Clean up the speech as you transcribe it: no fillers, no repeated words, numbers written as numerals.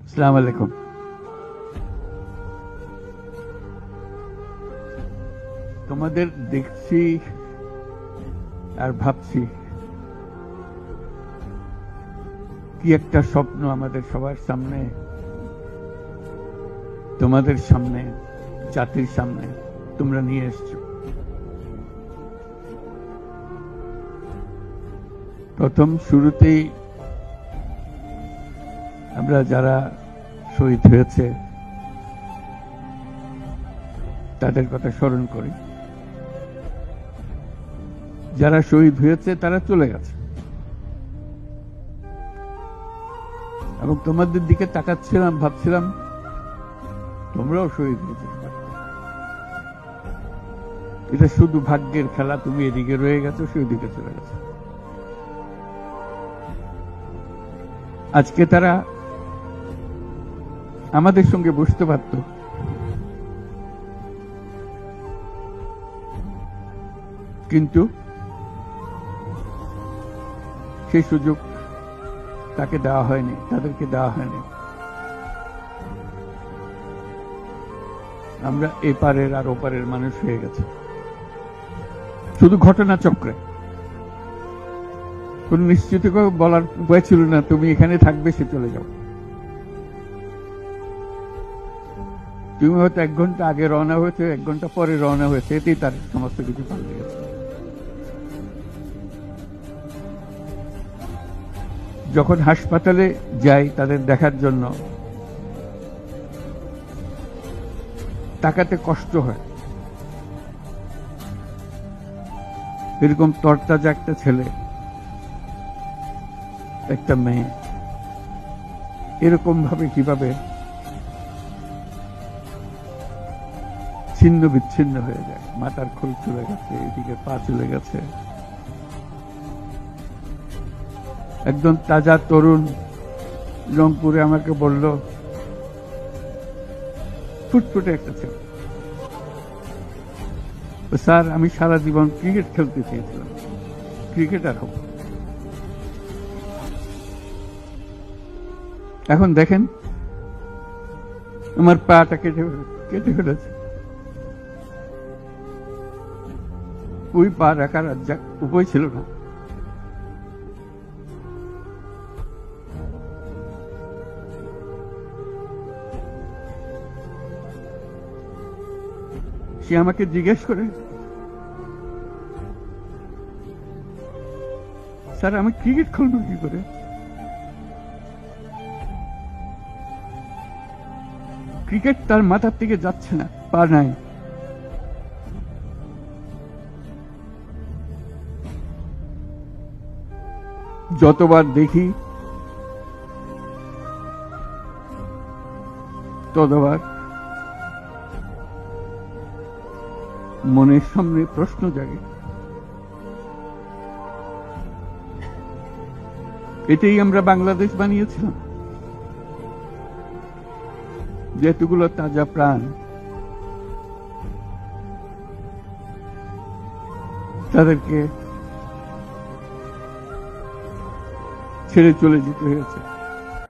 আসসালামু আলাইকুম। তোমাদের দেখছি আর ভাবছি কি একটা স্বপ্ন আমাদের সবার সামনে, তোমাদের সামনে, জাতির সামনে তোমরা নিয়ে এসছো। প্রথম শুরুতেই আমরা যারা শহীদ হয়েছে তাদের কথা স্মরণ করি। যারা শহীদ হয়েছে তারা চলে গেছে, এবং তোমাদের দিকে তাকাচ্ছিলাম, ভাবছিলাম তোমরাও শহীদ হয়েছে। এটা শুধু ভাগ্যের খেলা, তুমি এদিকে রয়ে গেছো, সে ওদিকে চলে গেছে। আজকে তারা আমাদের সঙ্গে বসতে পারত, কিন্তু সেই সুযোগ তাকে দেওয়া হয়নি, তাদেরকে দেওয়া হয়নি। আমরা এপারের আর ওপারের মানুষ হয়ে গেছে। শুধু ঘটনা চক্রে কোন নিশ্চিত বলার উপায় ছিল না তুমি এখানে থাকবে, সে চলে যাও। তুমি হয়তো 1 ঘন্টা আগে রওনা হয়েছে, 1 ঘন্টা পরে রওনা হয়েছে, এতেই তার সমস্ত কিছু পাল্টে গেছে। যখন হাসপাতালে যাই তাদের দেখার জন্য, তাকাতে কষ্ট হয়। এরকম তরতাজা একটা ছেলে, একটা মেয়ে এরকম ভাবে কিভাবে ছিন্ন বিচ্ছিন্ন হয়ে যায়। মাথার খোল চলে গেছে, এদিকে পা চলে গেছে। একজন তাজা তরুণ রংপুরে আমাকে বলল, ফুটফুটে একটা ছেলে, স্যার আমি সারা জীবন ক্রিকেট খেলতে চেয়েছিলাম, ক্রিকেটার হব। এখন দেখেন আমার পাটা কেটে ফেলেছে। ওই পা রাখার উপায় ছিল না। সে আমাকে জিজ্ঞেস করে, স্যার আমি ক্রিকেট খেলবো কি করে? ক্রিকেট তার মাথার থেকে যাচ্ছে না, পা নাই। যতবার দেখি ততবার মনের সামনে প্রশ্ন জাগে। এটাই আমরা বাংলাদেশ বানিয়েছিলাম, যেতগুলো তাজা প্রাণ তাদেরকে ছেড়ে চলে যেতে হয়েছে।